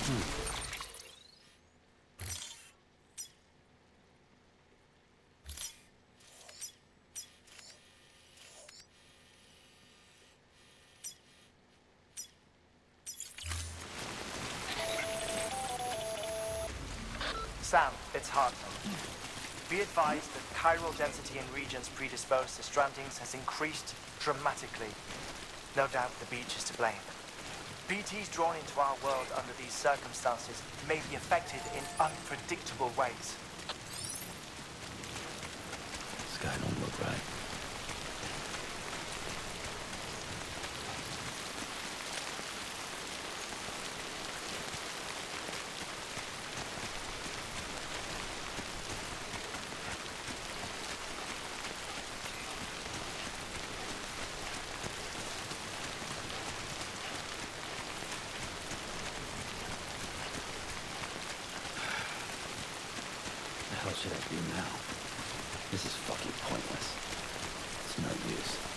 Sam, it's Hartman. Be advised that chiral density in regions predisposed to strandings has increased dramatically. No doubt the beach is to blame. BTs drawn into our world under these circumstances may be affected in unpredictable ways. This guy don't look right. What should I do now? This is fucking pointless. It's no use.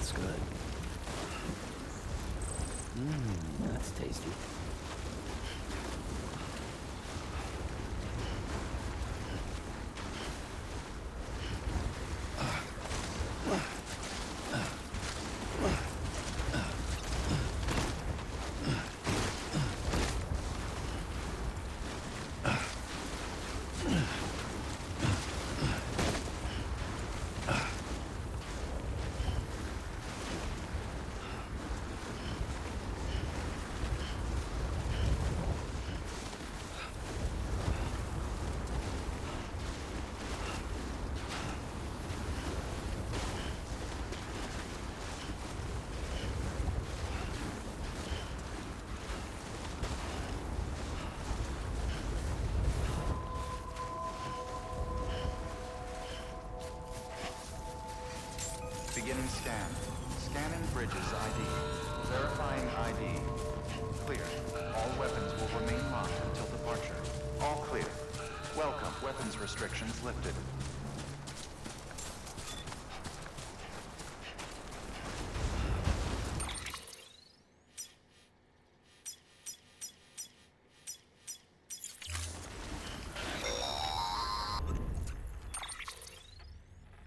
looks good. That's tasty. Beginning scan. Scanning bridges ID. Verifying ID. Clear. All weapons will remain locked until departure. All clear. Welcome. Weapons restrictions lifted.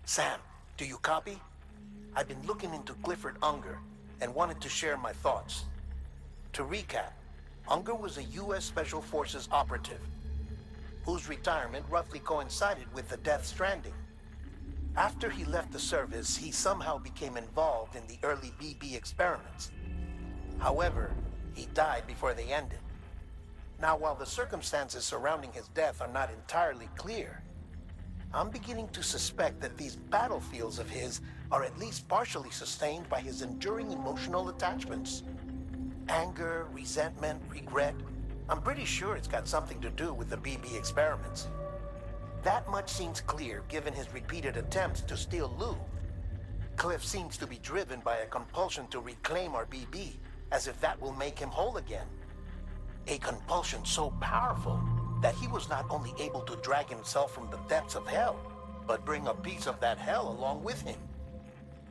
Sam, do you copy? I've been looking into Clifford Unger and wanted to share my thoughts. To recap, Unger was a U.S. Special Forces operative whose retirement roughly coincided with the Death Stranding. After he left the service, he somehow became involved in the early BB experiments. However, he died before they ended. Now, while the circumstances surrounding his death are not entirely clear, I'm beginning to suspect that these battlefields of his are at least partially sustained by his enduring emotional attachments. Anger, resentment, regret. I'm pretty sure it's got something to do with the BB experiments. That much seems clear given his repeated attempts to steal Lou. Cliff seems to be driven by a compulsion to reclaim our BB, as if that will make him whole again. A compulsion so powerful that he was not only able to drag himself from the depths of hell, but bring a piece of that hell along with him.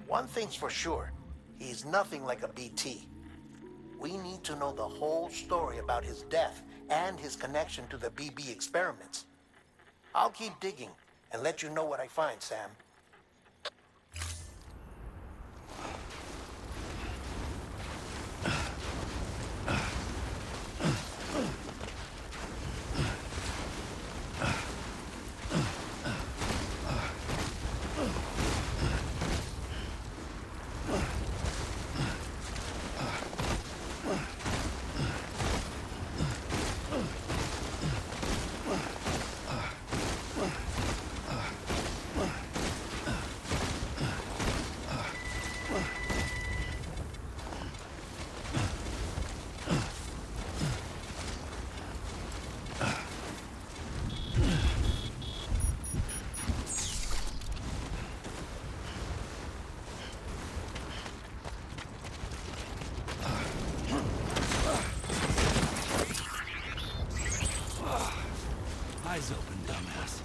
One thing's for sure, he's nothing like a BT. We need to know the whole story about his death and his connection to the BB experiments. I'll keep digging and let you know what I find, Sam. Eyes open, dumbass.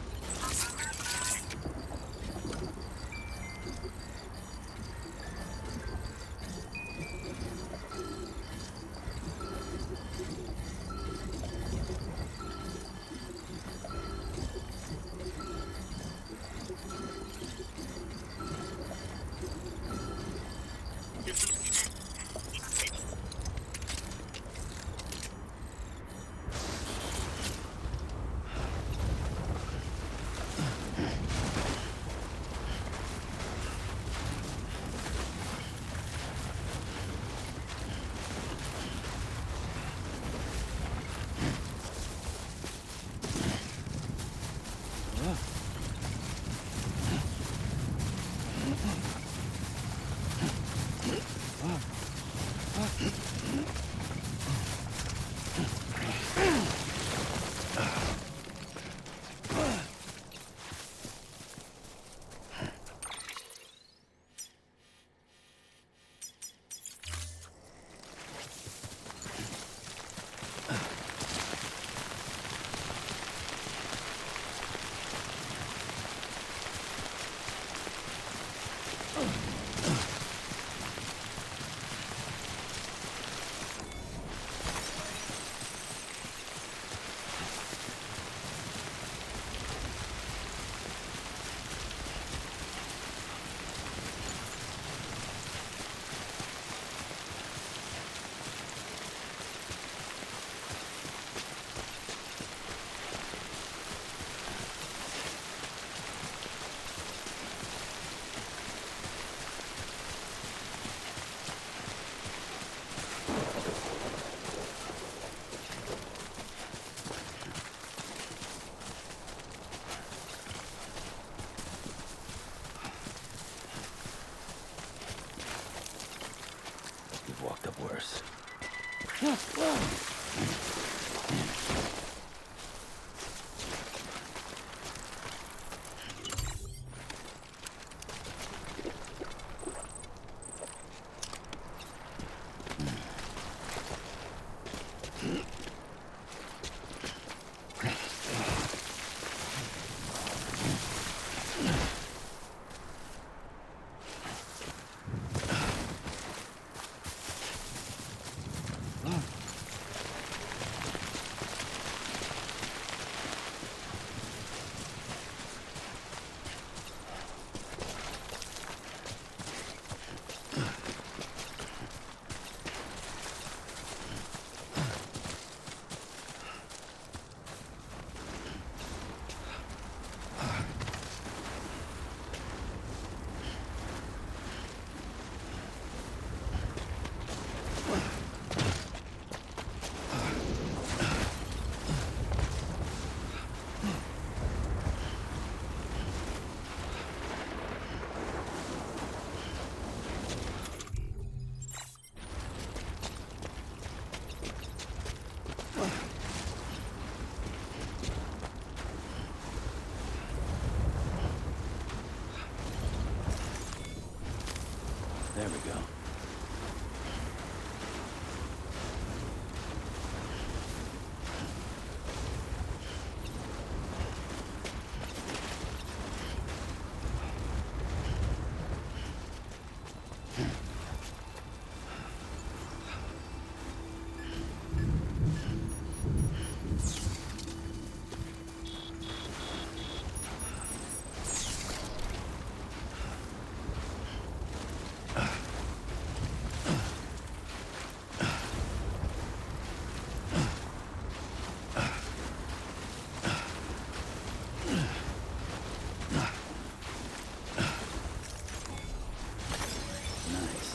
worse. There we go. Nice.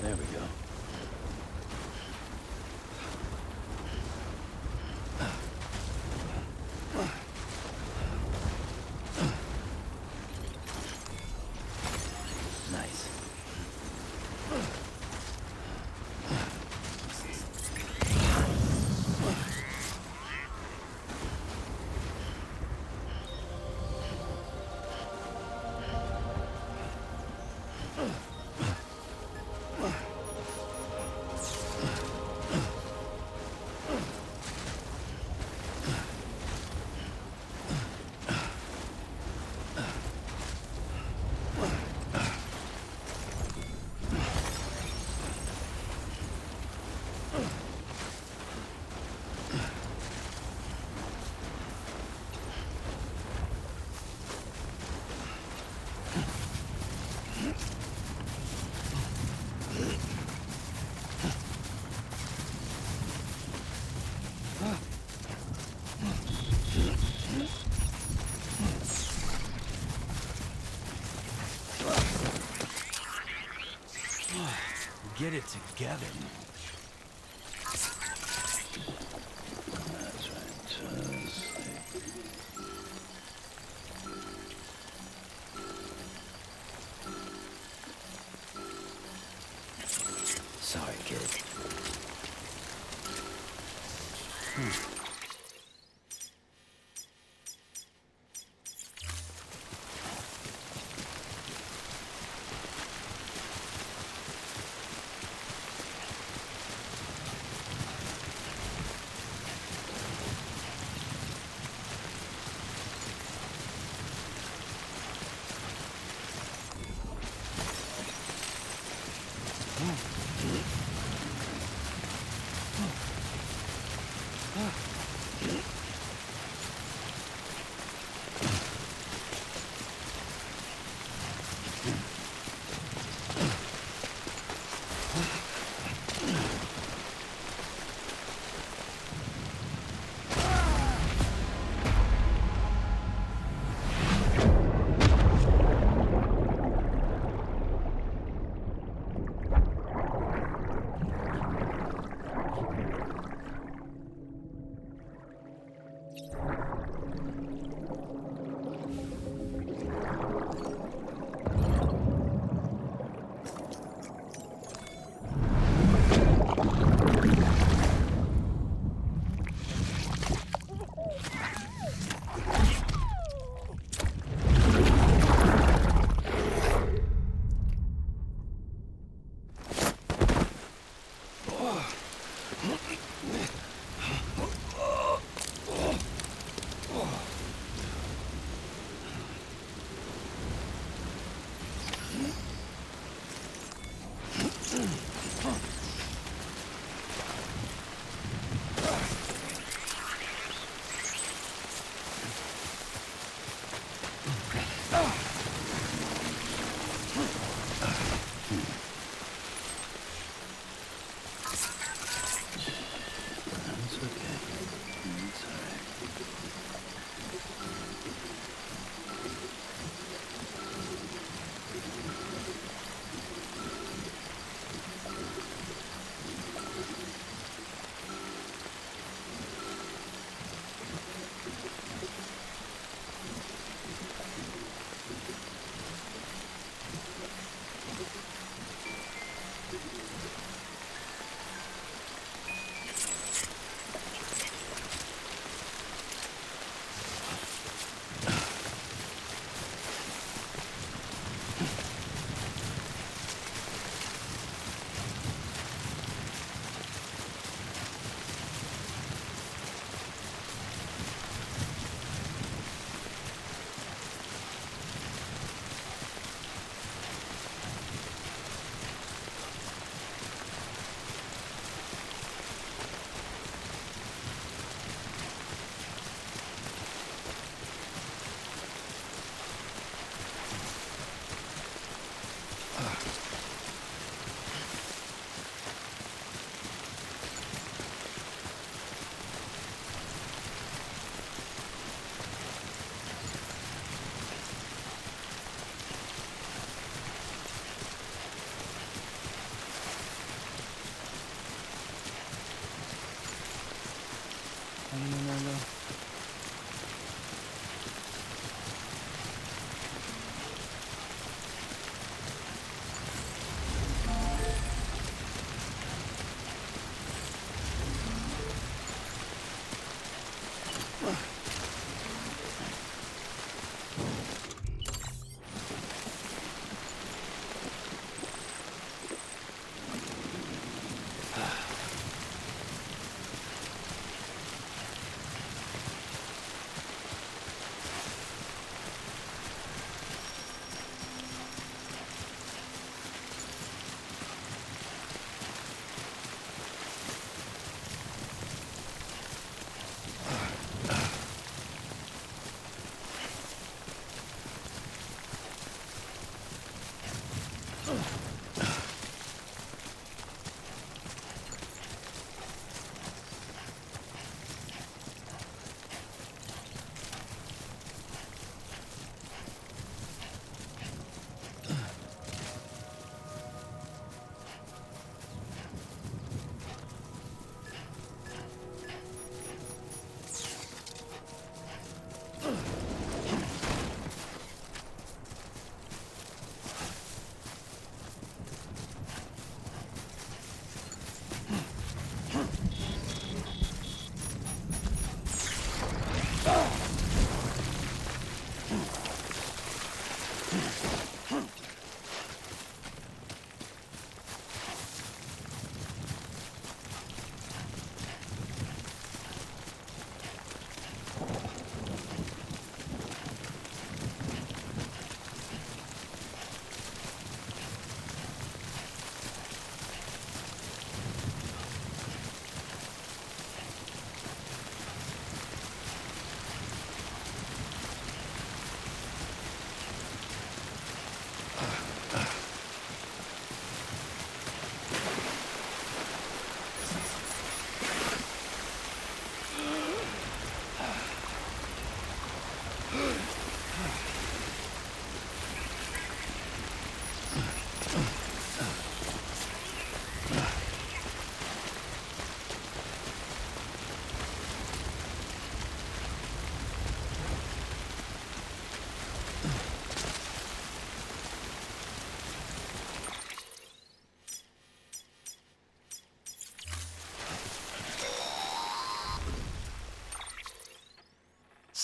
There we go. Nice. Get it together. That's right. Sorry, kid.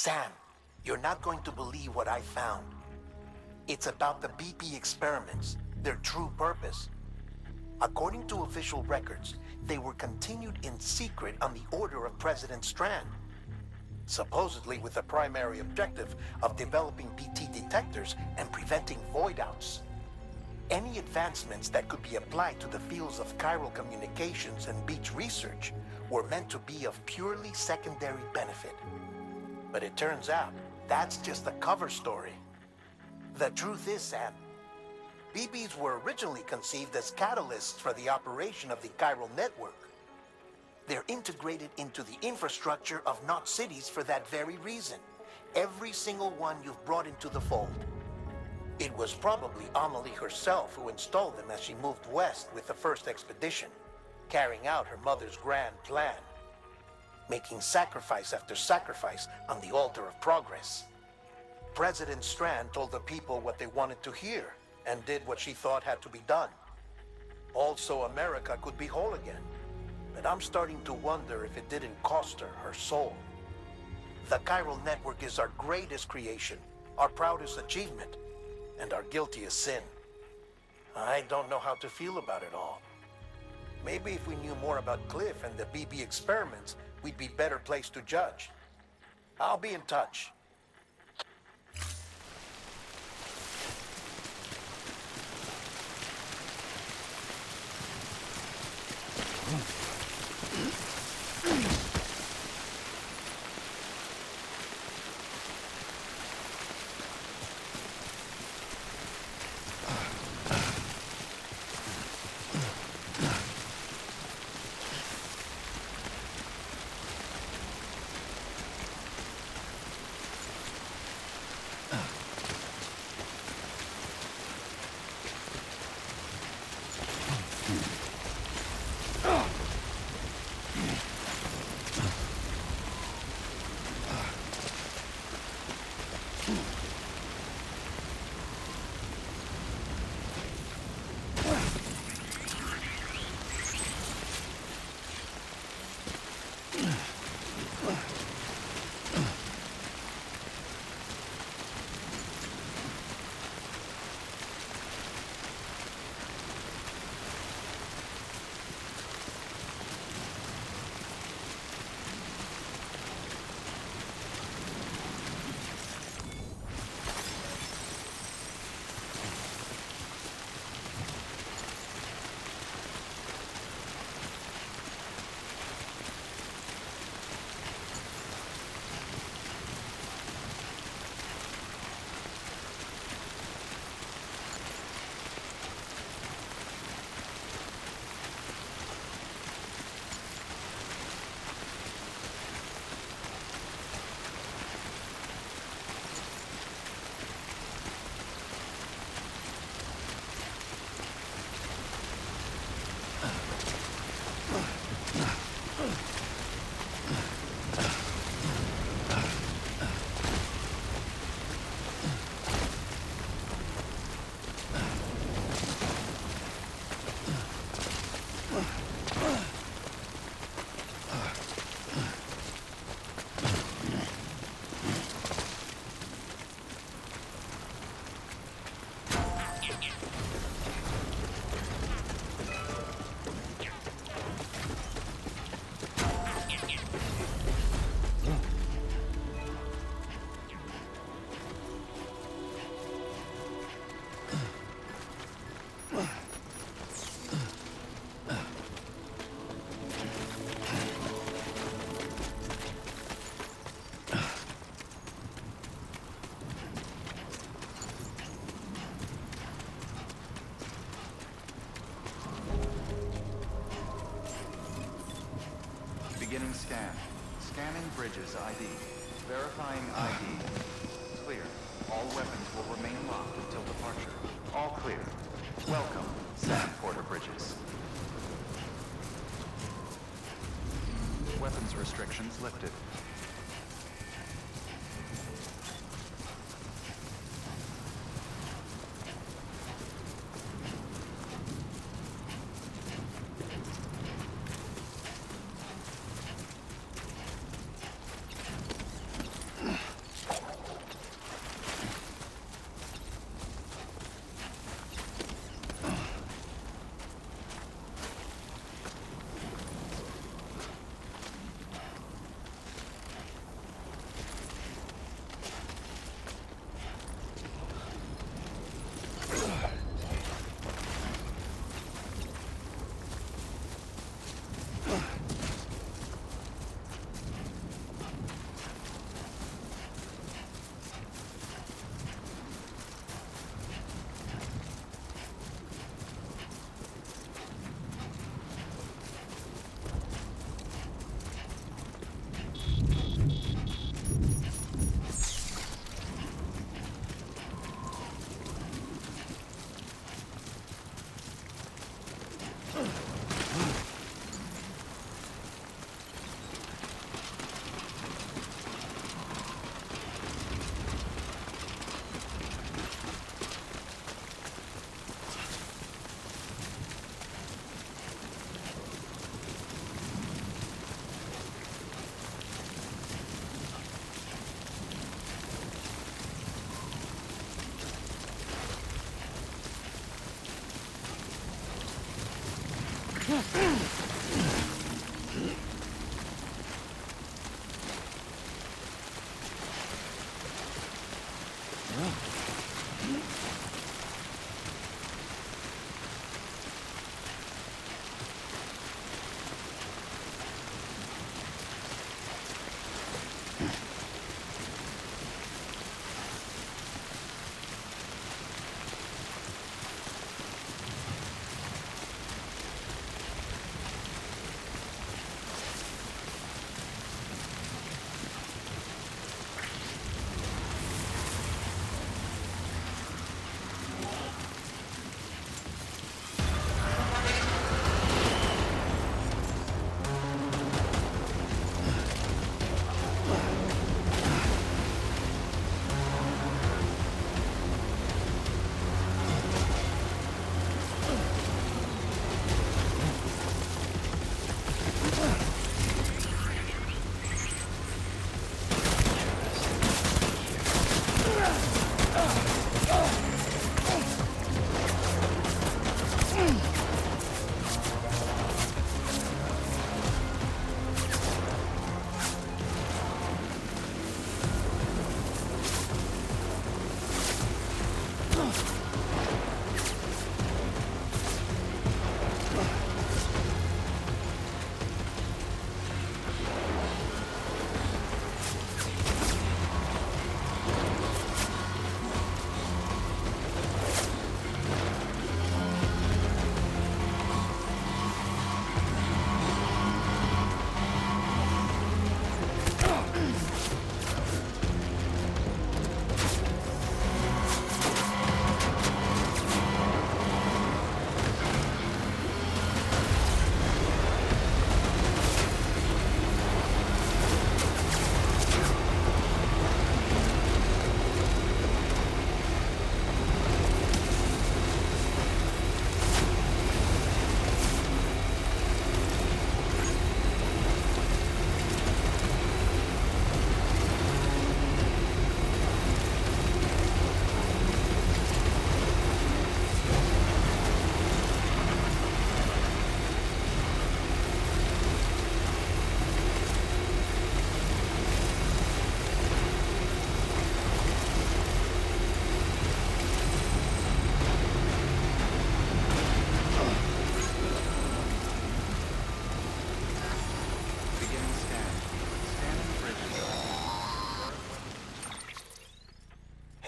Sam, you're not going to believe what I found. It's about the BP experiments, their true purpose. According to official records, they were continued in secret on the order of President Strand, supposedly with the primary objective of developing BT detectors and preventing void-outs. Any advancements that could be applied to the fields of chiral communications and beach research were meant to be of purely secondary benefit. But it turns out, that's just a cover story. The truth is, Sam, BBs were originally conceived as catalysts for the operation of the chiral network. They're integrated into the infrastructure of Knot cities for that very reason. Every single one you've brought into the fold. It was probably Amelie herself who installed them as she moved west with the first expedition, carrying out her mother's grand plan, making sacrifice after sacrifice on the altar of progress. President Strand told the people what they wanted to hear and did what she thought had to be done. Also, America could be whole again. But I'm starting to wonder if it didn't cost her her soul. The chiral network is our greatest creation, our proudest achievement, and our guiltiest sin. I don't know how to feel about it all. Maybe if we knew more about Cliff and the BB experiments, we'd be better placed to judge. I'll be in touch. Beginning scan. Scanning bridges ID. Verifying ID. Clear. All weapons will remain locked until departure. All clear. Welcome, Sam Porter Bridges. Weapons restrictions lifted.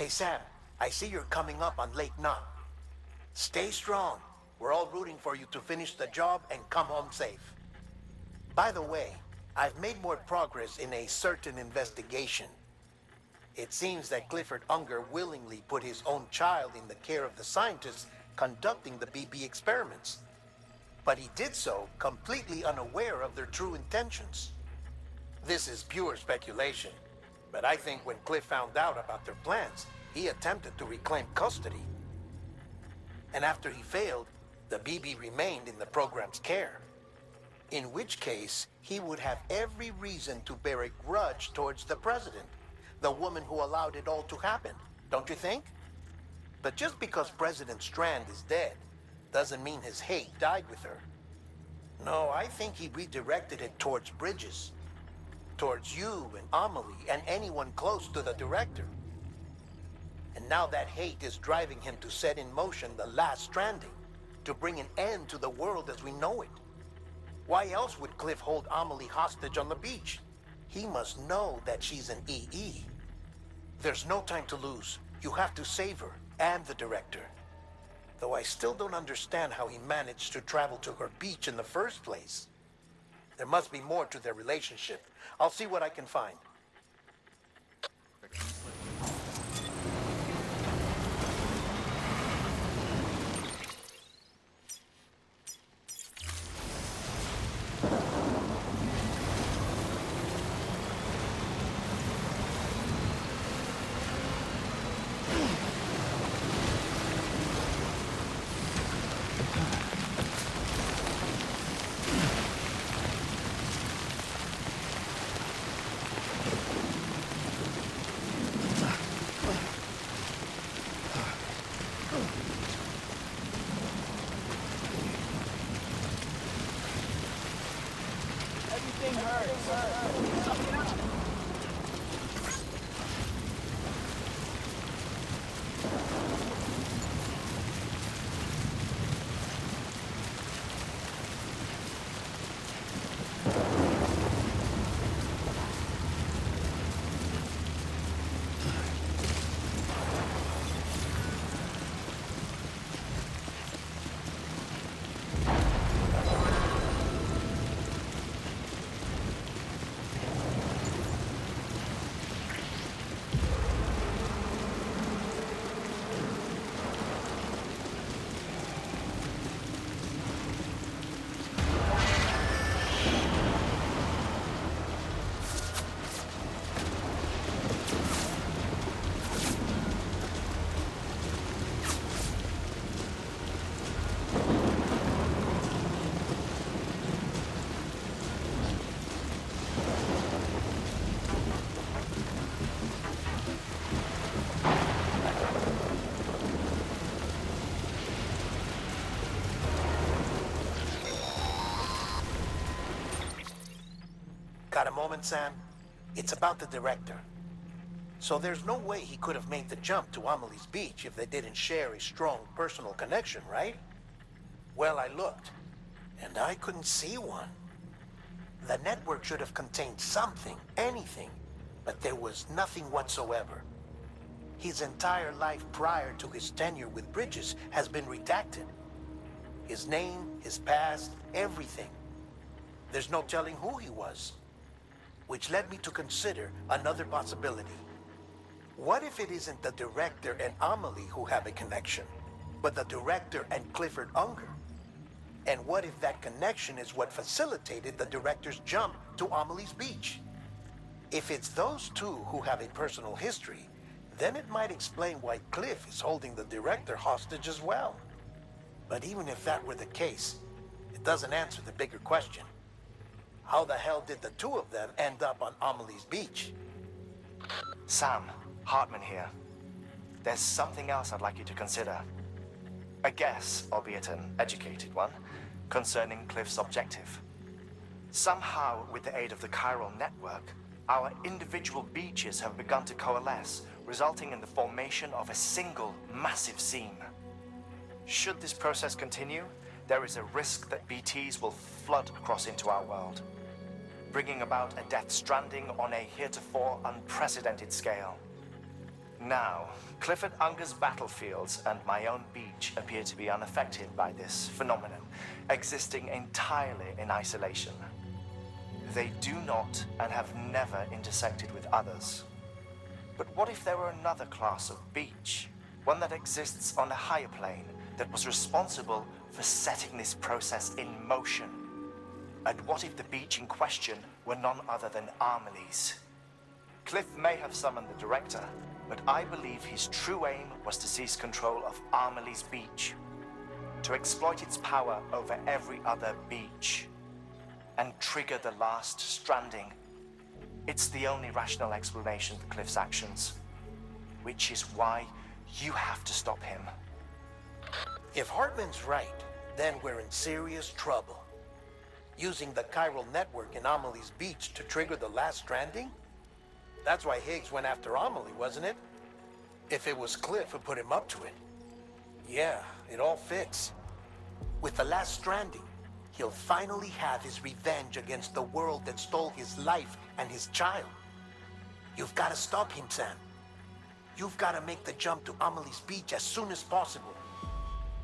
Hey, Sam, I see you're coming up on Lake Knot. Stay strong. We're all rooting for you to finish the job and come home safe. By the way, I've made more progress in a certain investigation. It seems that Clifford Unger willingly put his own child in the care of the scientists conducting the BB experiments. But he did so completely unaware of their true intentions. This is pure speculation, but I think when Cliff found out about their plans, he attempted to reclaim custody. And after he failed, the BB remained in the program's care. In which case, he would have every reason to bear a grudge towards the president, the woman who allowed it all to happen, don't you think? But just because President Strand is dead, doesn't mean his hate died with her. No, I think he redirected it towards Bridges. Towards you and Amelie and anyone close to the director. And now that hate is driving him to set in motion the last Stranding, to bring an end to the world as we know it. Why else would Cliff hold Amelie hostage on the beach? He must know that she's an EE. There's no time to lose. You have to save her and the director. Though I still don't understand how he managed to travel to her beach in the first place. There must be more to their relationship. I'll see what I can find. Got a moment, Sam? It's about the director. So there's no way he could have made the jump to Amelie's Beach if they didn't share a strong personal connection, right? Well, I looked, and I couldn't see one. The network should have contained something, anything, but there was nothing whatsoever. His entire life prior to his tenure with Bridges has been redacted. His name, his past, everything. There's no telling who he was. Which led me to consider another possibility. What if it isn't the director and Amelie who have a connection, but the director and Clifford Unger? And what if that connection is what facilitated the director's jump to Amelie's Beach? If it's those two who have a personal history, then it might explain why Cliff is holding the director hostage as well. But even if that were the case, it doesn't answer the bigger question. How the hell did the two of them end up on Amelie's Beach? Sam, Hartman here. There's something else I'd like you to consider. A guess, albeit an educated one, concerning Cliff's objective. Somehow, with the aid of the chiral network, our individual beaches have begun to coalesce, resulting in the formation of a single massive seam. Should this process continue, there is a risk that BTs will flood across into our world, bringing about a death stranding on a heretofore unprecedented scale. Now, Clifford Unger's battlefields and my own beach appear to be unaffected by this phenomenon, existing entirely in isolation. They do not and have never intersected with others. But what if there were another class of beach, one that exists on a higher plane, that was responsible for setting this process in motion? And what if the beach in question were none other than Amelie's? Cliff may have summoned the director, but I believe his true aim was to seize control of Amelie's Beach, to exploit its power over every other beach, and trigger the last stranding. It's the only rational explanation for Cliff's actions, which is why you have to stop him. If Hartman's right, then we're in serious trouble. Using the chiral network in Amelie's Beach to trigger the last stranding? That's why Higgs went after Amelie, wasn't it? If it was Cliff who put him up to it. Yeah, it all fits. With the last stranding, he'll finally have his revenge against the world that stole his life and his child. You've got to stop him, Sam. You've got to make the jump to Amelie's Beach as soon as possible.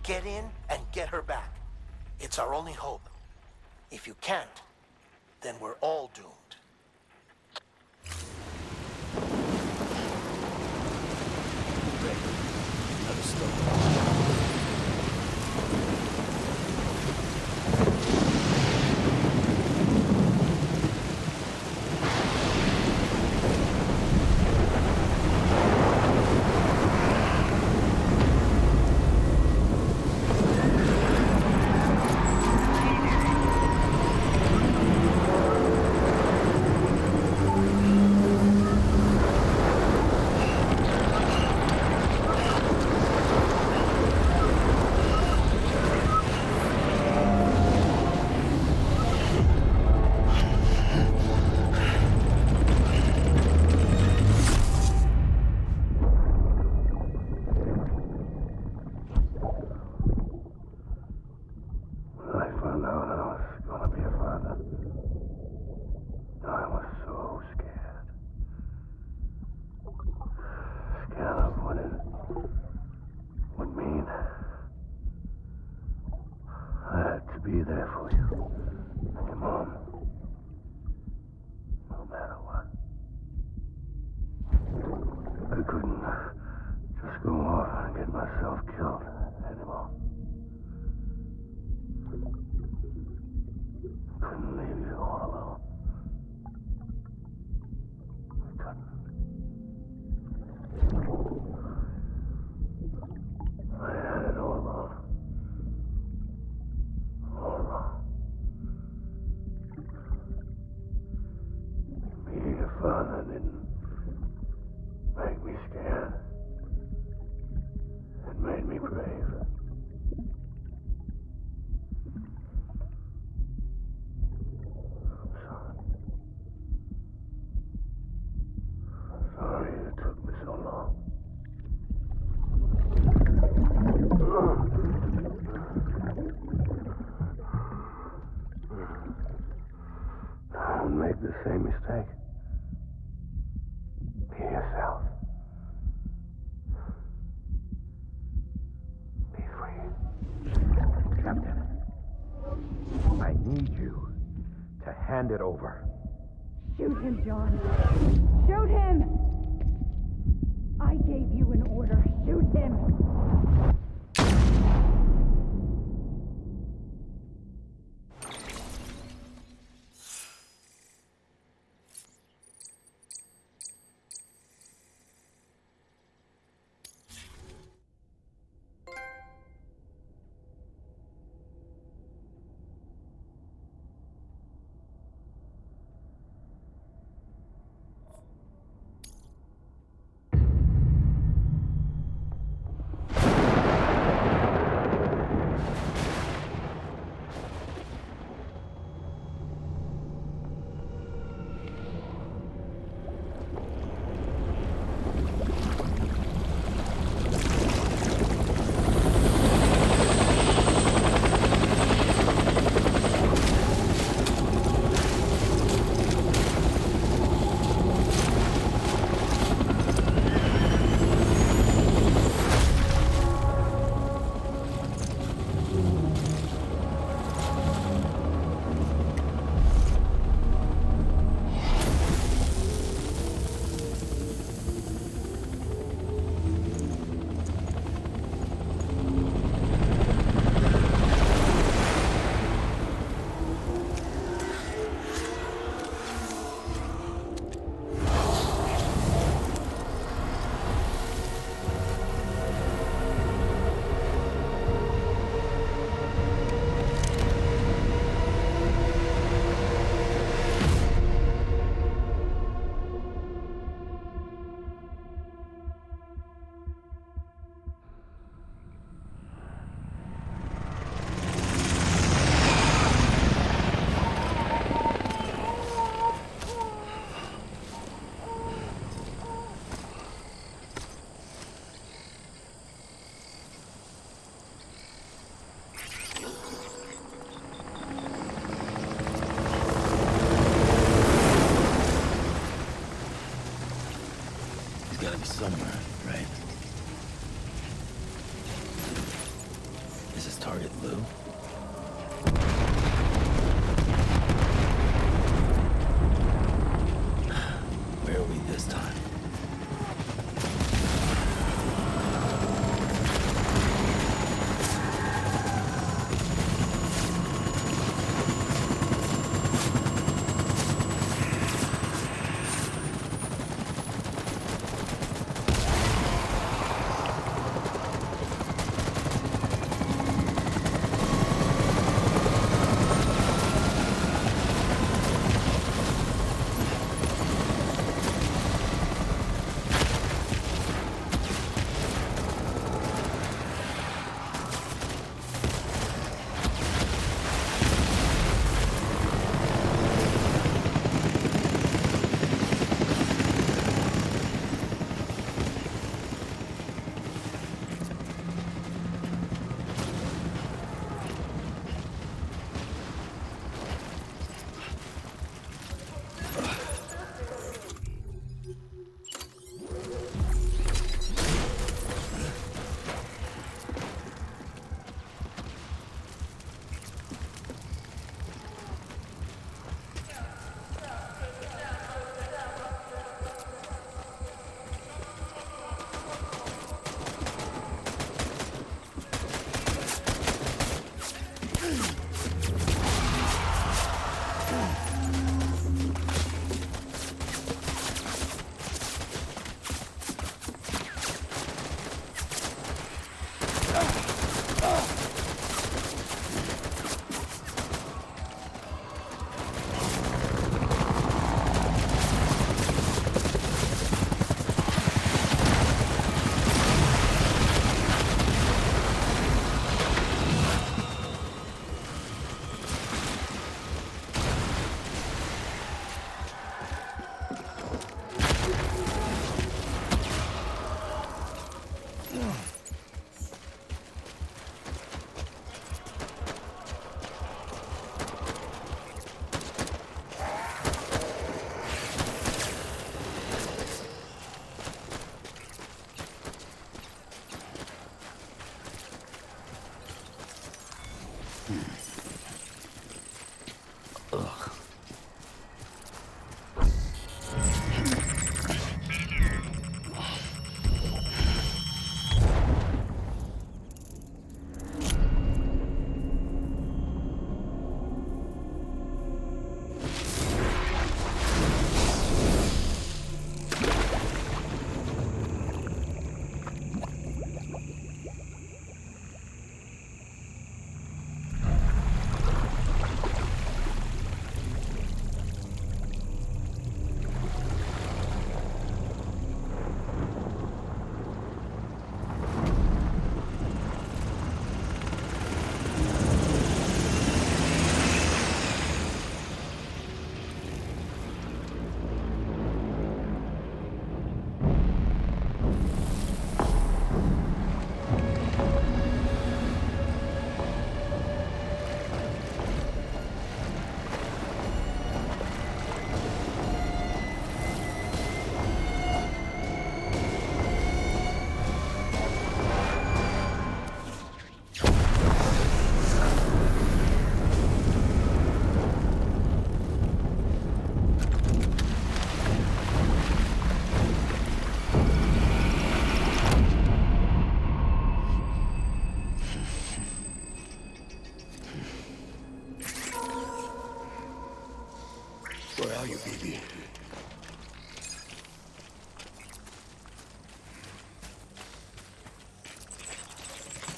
Get in and get her back. It's our only hope. If you can't, then we're all doomed. Another story. get myself killed anymore. Couldn't leave you all alone. I couldn't. I had it all wrong. All wrong. Being a father didn't make me scared. It made me brave. I'm sorry. I'm sorry it took me so long. Don't make the same mistake. Be yourself. Be free. Captain, I need you to hand it over. Shoot him, John. Shoot him! I gave you an order. Shoot him! Gotta be somewhere, right? Is this target Lou? Where are we this time?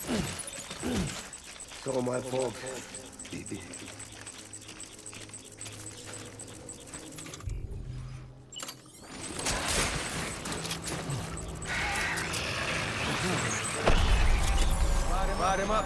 It's all my fault. Ride him up.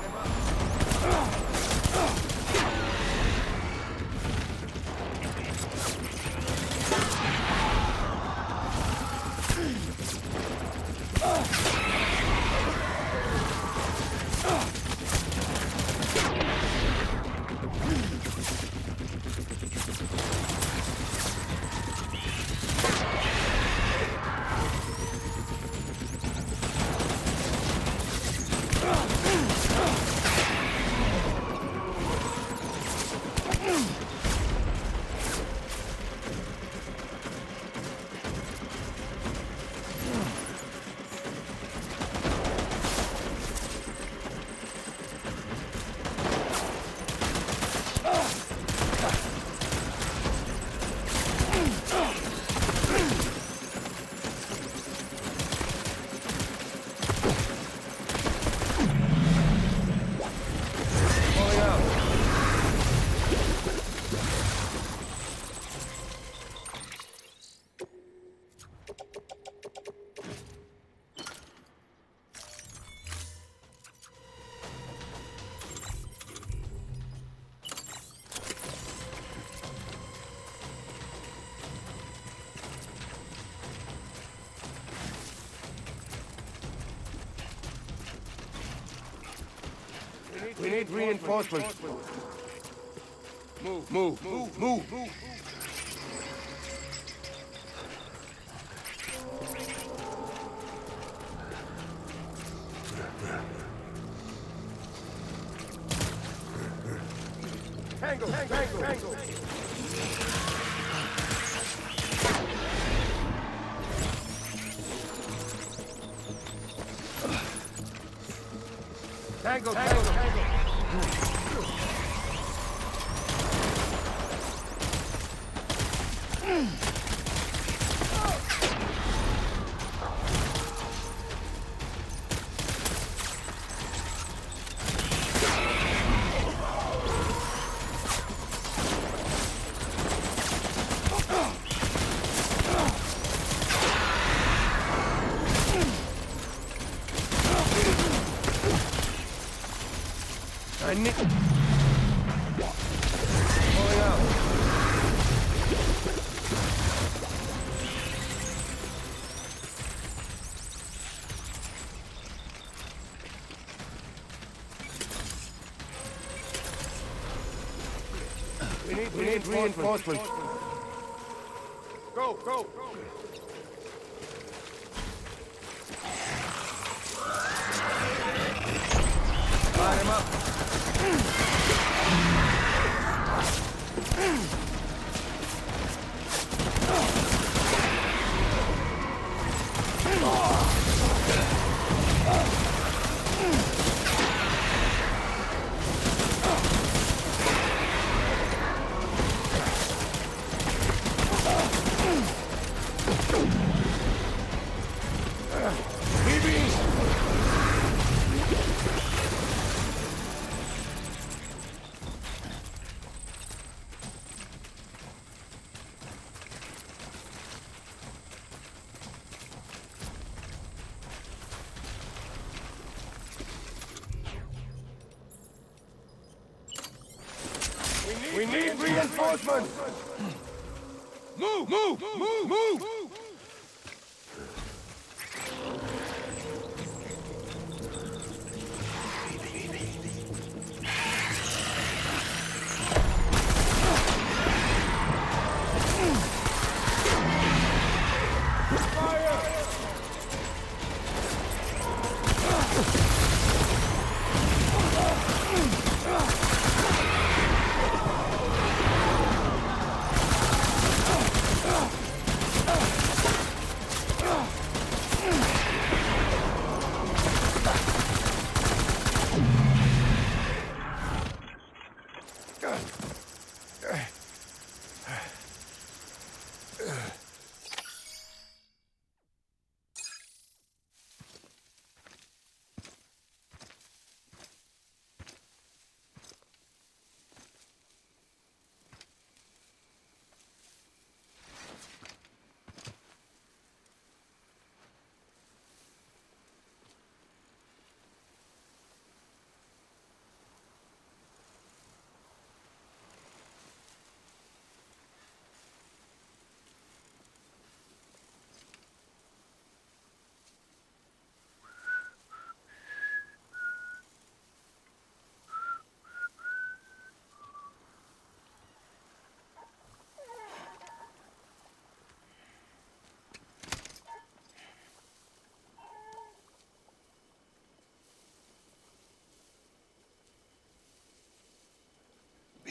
We need reinforcements. Move. Tango. I need... Pulling out. We need reinforcements. Go. Line him up. We need reinforcements! Move!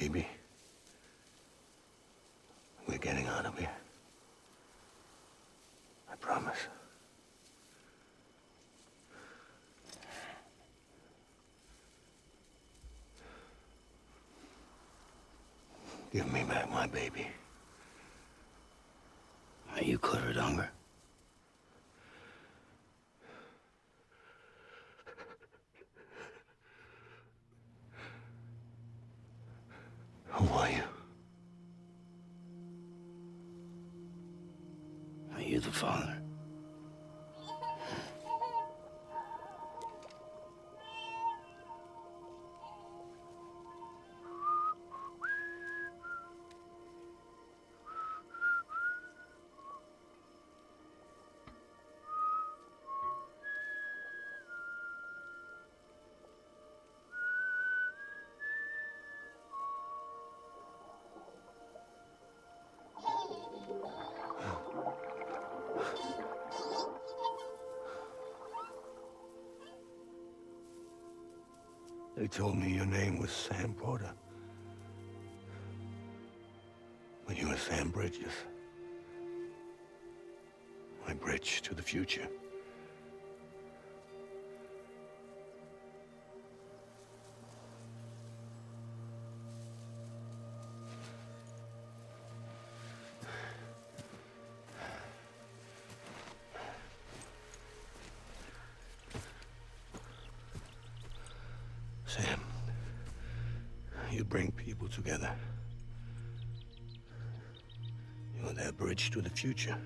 Baby, we're getting out of here. I promise. Give me back my baby. Are you Clifford Unger? Who are you? Are you the father? They told me your name was Sam Porter. But you were Sam Bridges. My bridge to the future. Sam, you bring people together. You're their bridge to the future.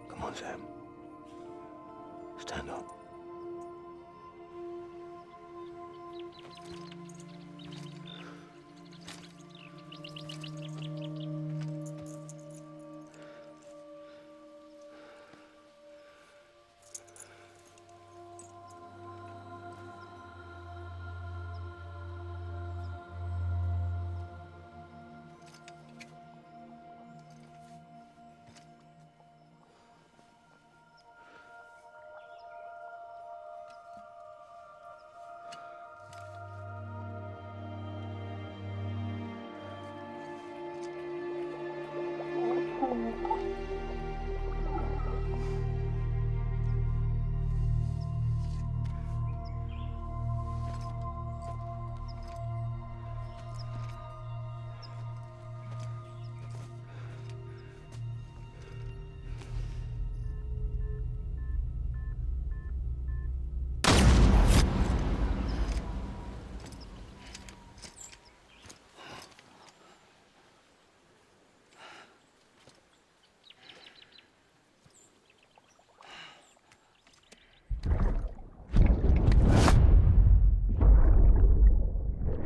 Come on, Sam. Stand up.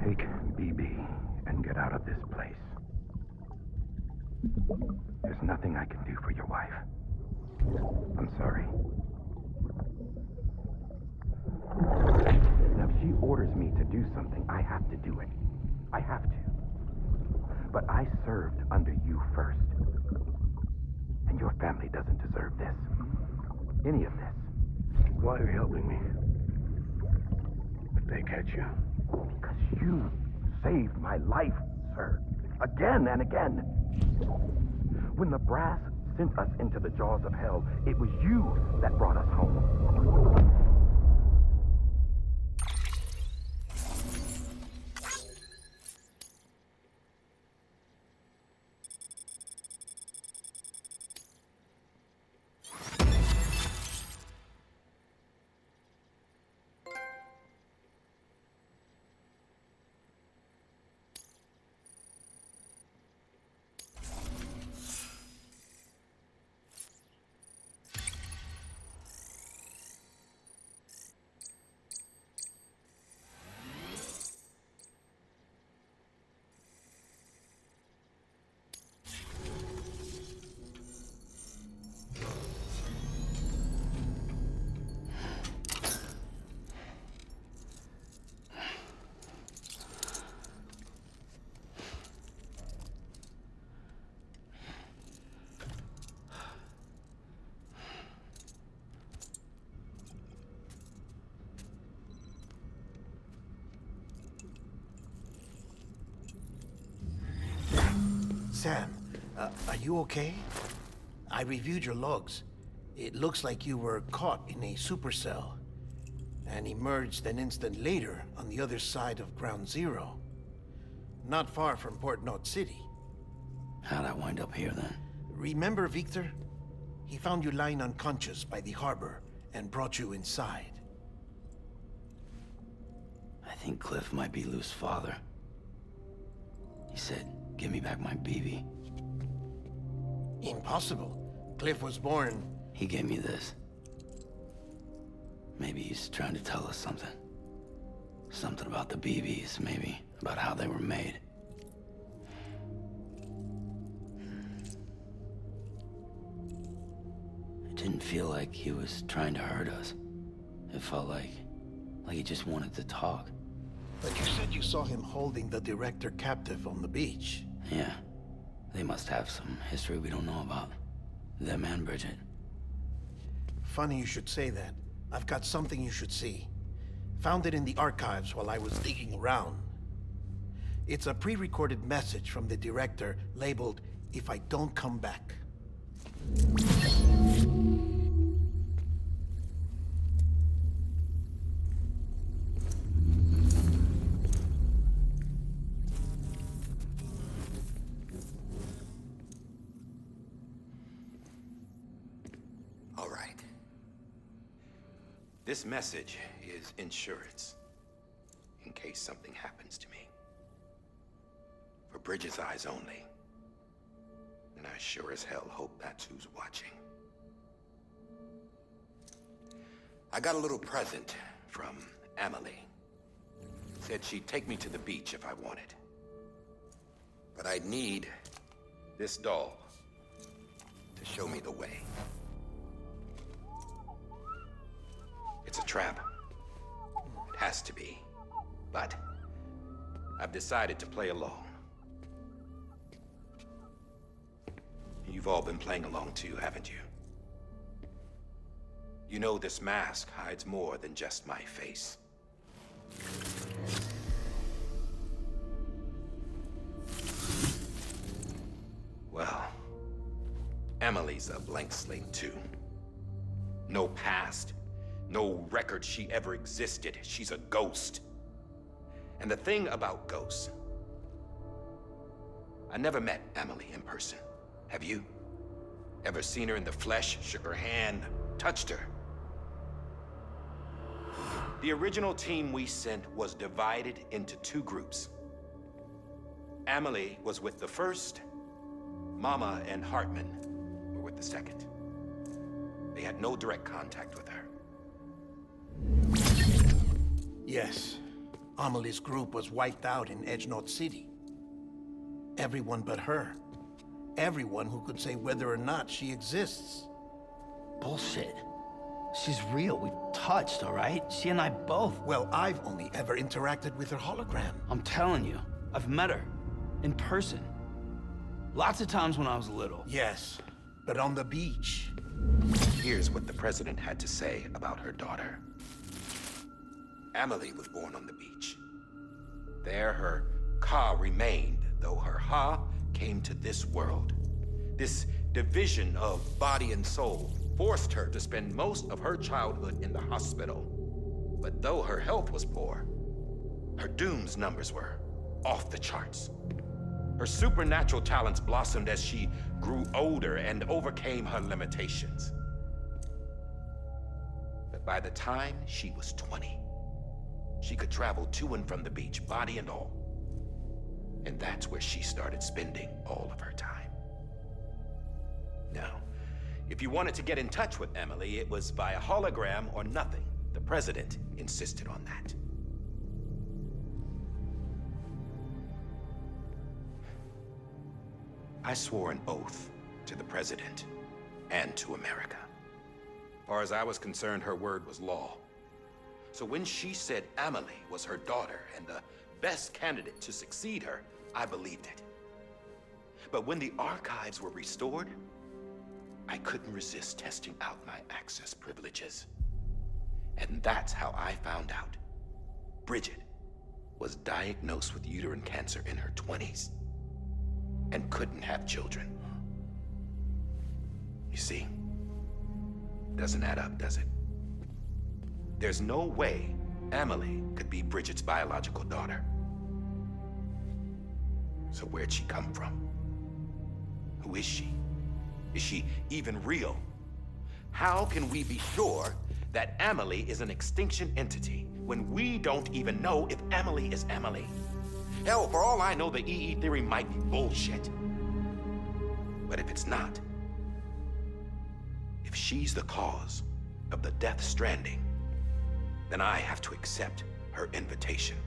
Take BB and get out of this place. There's nothing I can do for your wife. I'm sorry. Now, if she orders me to do something, I have to do it. I have to. But I served under you first. And your family doesn't deserve this. Any of this. Why are you helping me? If they catch you. Because you saved my life, sir. Again and again. When the brass sent us into the jaws of hell, it was you that brought us home. Sam, are you okay? I reviewed your logs. It looks like you were caught in a supercell and emerged an instant later on the other side of Ground Zero. Not far from Port.City. How'd I wind up here then? Remember Victor? He found you lying unconscious by the harbor and brought you inside. I think Cliff might be Lou's father. He said, give me back my BB. Impossible. Cliff was born... He gave me this. Maybe he's trying to tell us something. Something about the BBs, maybe. About how they were made. It didn't feel like he was trying to hurt us. It felt like he just wanted to talk. But you said you saw him holding the director captive on the beach. Yeah. They must have some history we don't know about. Them and Bridget. Funny you should say that. I've got something you should see. Found it in the archives while I was digging around. It's a pre-recorded message from the director labeled, "If I don't come back." All right. This message is insurance, in case something happens to me. For Bridget's eyes only. And I sure as hell hope that's who's watching. I got a little present from Emily. Said she'd take me to the beach if I wanted. But I'd need this doll to show me the way. It's a trap. It has to be. But I've decided to play along. You've all been playing along too, haven't you? You know this mask hides more than just my face. Well, Emily's a blank slate too. No past. No record she ever existed. She's a ghost. And the thing about ghosts, I never met Emily in person. Have you? Ever seen her in the flesh, shook her hand, touched her? The original team we sent was divided into two groups. Emily was with the first. Mama and Hartman were with the second. They had no direct contact with her. Yes. Amelie's group was wiped out in Port.City. Everyone but her. Everyone who could say whether or not she exists. Bullshit. She's real. We've touched, all right? She and I both. Well, I've only ever interacted with her hologram. I'm telling you, I've met her. In person. Lots of times when I was little. Yes, but on the beach. Here's what the president had to say about her daughter. Emily was born on the beach. There her Ka remained, though her Ha came to this world. This division of body and soul forced her to spend most of her childhood in the hospital. But though her health was poor, her Doom's numbers were off the charts. Her supernatural talents blossomed as she grew older and overcame her limitations. But by the time she was 20, she could travel to and from the beach, body and all. And that's where she started spending all of her time. Now, if you wanted to get in touch with Emily, it was via hologram or nothing. The president insisted on that. I swore an oath to the president and to America. As far as I was concerned, her word was law. So when she said Emily was her daughter and the best candidate to succeed her, I believed it. But when the archives were restored, I couldn't resist testing out my access privileges. And that's how I found out Bridget was diagnosed with uterine cancer in her 20s. and couldn't have children. You see, doesn't add up, does it? There's no way Amelie could be Bridget's biological daughter. So where'd she come from? Who is she? Is she even real? How can we be sure that Amelie is an extinction entity when we don't even know if Amelie is Amelie? Hell, for all I know, the EE theory might be bullshit. But if it's not, if she's the cause of the death stranding, then I have to accept her invitation.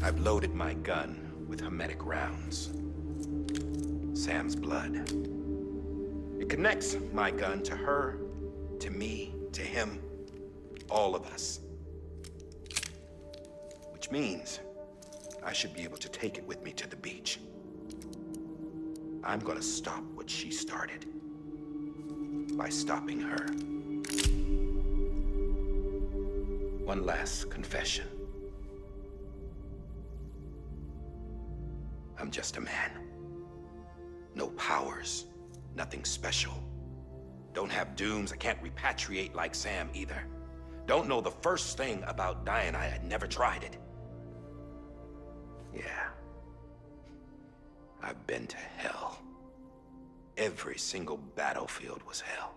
I've loaded my gun with hermetic rounds. Sam's blood. It connects my gun to her, to me, to him, all of us. Which means I should be able to take it with me to the beach. I'm gonna stop what she started by stopping her. One last confession. I'm just a man. No powers, nothing special. Don't have dooms, I can't repatriate like Sam either. Don't know the first thing about dying, I had never tried it. Yeah. I've been to hell. Every single battlefield was hell.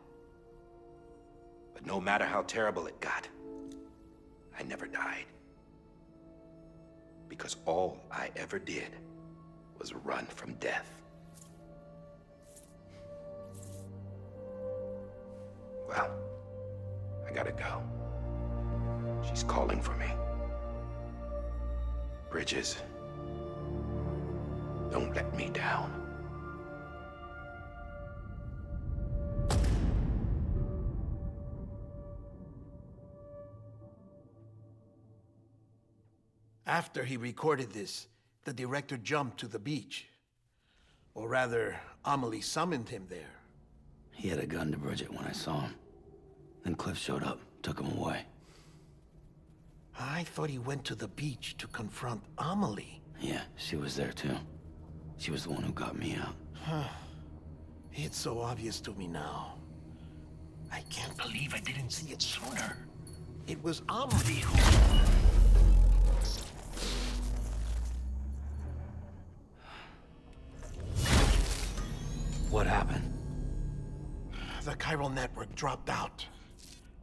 But no matter how terrible it got, I never died. Because all I ever did was run from death. Well, I gotta go. She's calling for me. Bridges, don't let me down. After he recorded this, the director jumped to the beach. Or rather, Amelie summoned him there. He had a gun to Bridget when I saw him. Then Cliff showed up, took him away. I thought he went to the beach to confront Amelie. Yeah, she was there too. She was the one who got me out. It's so obvious to me now. I can't believe I didn't see it sooner. It was Amelie who... What happened? The chiral network dropped out.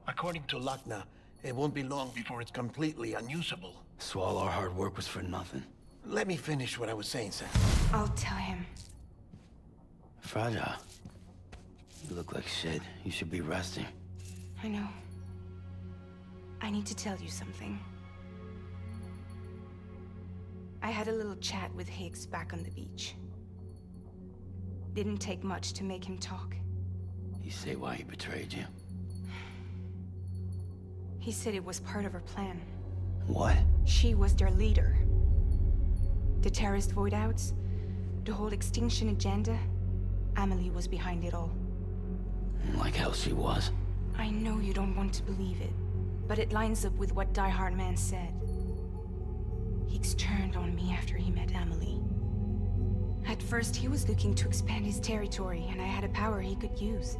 According to Lachna, it won't be long before it's completely unusable. So all our hard work was for nothing. Let me finish what I was saying, Sam. I'll tell him. Fragile. You look like shit. You should be resting. I know. I need to tell you something. I had a little chat with Higgs back on the beach. Didn't take much to make him talk. You say why he betrayed you? He said it was part of her plan. What? She was their leader. The terrorist void-outs, the whole extinction agenda, Amelie was behind it all. Like hell she was. I know you don't want to believe it, but it lines up with what Die Hard Man said. Higgs turned on me after he met Amelie. At first, he was looking to expand his territory, and I had a power he could use.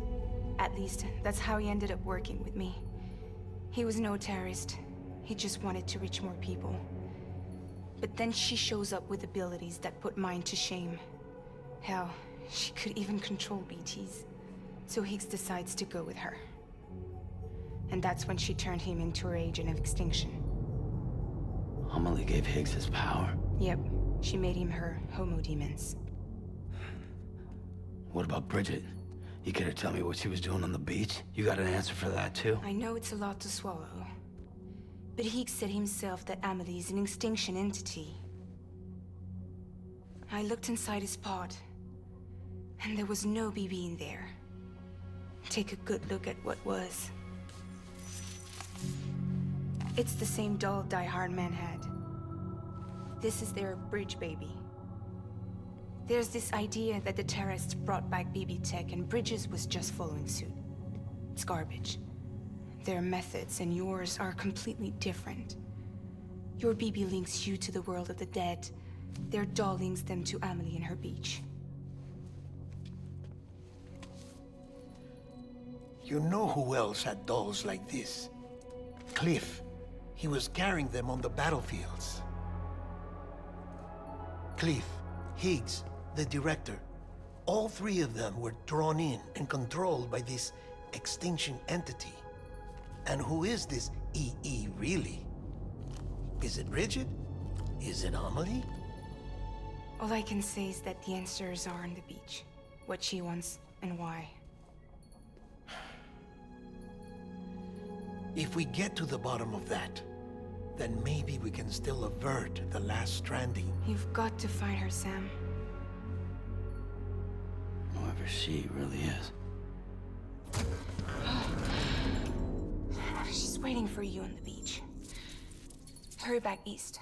At least, that's how he ended up working with me. He was no terrorist. He just wanted to reach more people. But then she shows up with abilities that put mine to shame. Hell, she could even control BTs. So Higgs decides to go with her. And that's when she turned him into her agent of extinction. Amelie gave Higgs his power? Yep, she made him her homo demons. What about Bridget? You care to tell me what she was doing on the beach? You got an answer for that too? I know it's a lot to swallow. But Higgs said himself that Amelie is an extinction entity. I looked inside his pod, and there was no BB in there. Take a good look at what was. It's the same doll Die Hard Man had. This is their bridge baby. There's this idea that the terrorists brought back BB tech and Bridges was just following suit. It's garbage. Their methods and yours are completely different. Your BB links you to the world of the dead, Their doll links them to Amelie and her beach. You know who else had dolls like this? Cliff. He was carrying them on the battlefields. Cliff, Higgs, the director. All three of them were drawn in and controlled by this extinction entity. And who is this EE really? Is it Bridget? Is it Amelie? All I can say is that the answers are on the beach. What she wants and why. If we get to the bottom of that, then maybe we can still avert the last stranding. You've got to find her, Sam. Whoever she really is. She's waiting for you on the beach. Hurry back east.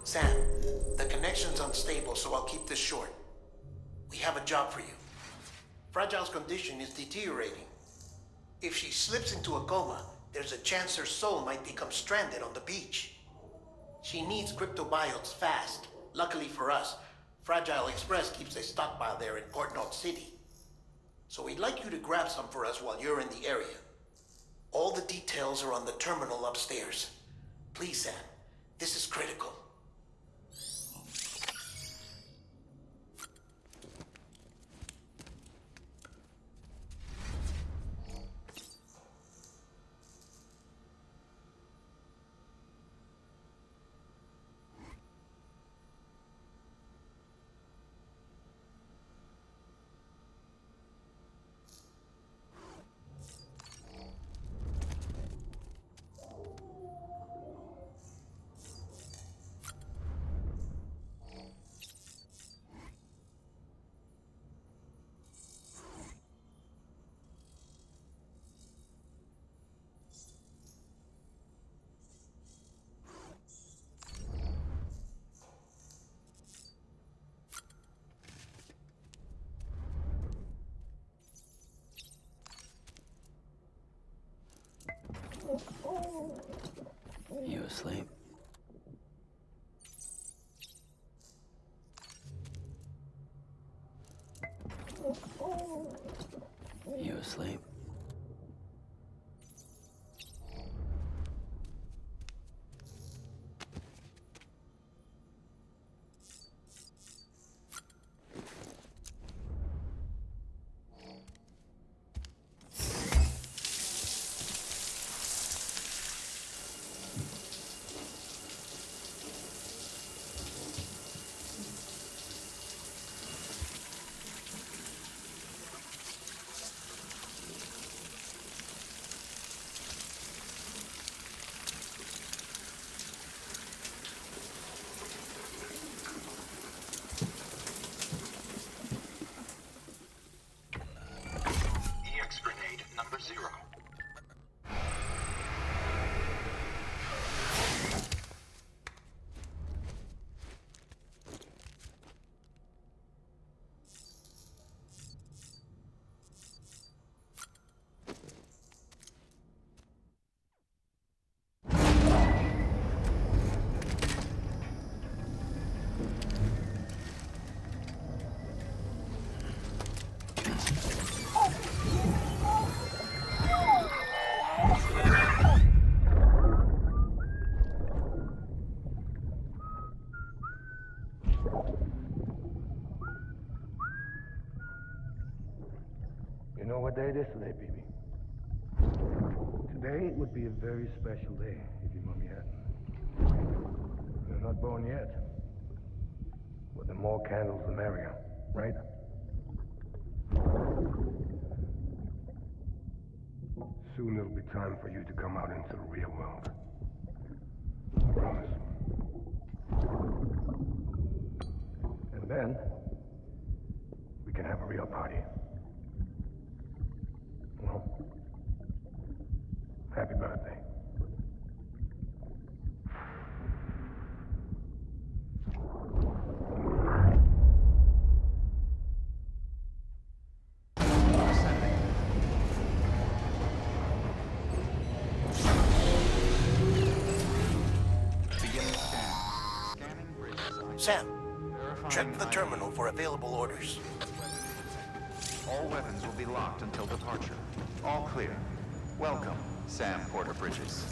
Sam, the connection's unstable, so I'll keep this short. We have a job for you. Fragile's condition is deteriorating. If she slips into a coma, there's a chance her soul might become stranded on the beach. She needs cryptobiotes fast. Luckily for us, Fragile Express keeps a stockpile there in Port North City. So we'd like you to grab some for us while you're in the area. All the details are on the terminal upstairs. Please, Sam, this is critical. You asleep? You asleep? You know what day it is today, baby? Today would be a very special day if your mommy hadn't. You're not born yet. But the more candles, the merrier, right? Soon it'll be time for you to come out into the real world. I promise. And then, we can have a real party. Well, happy birthday. Sam, check Verifying the ID. terminal for available orders. All weapons will be locked until departure. All clear. Welcome, Sam Porter Bridges.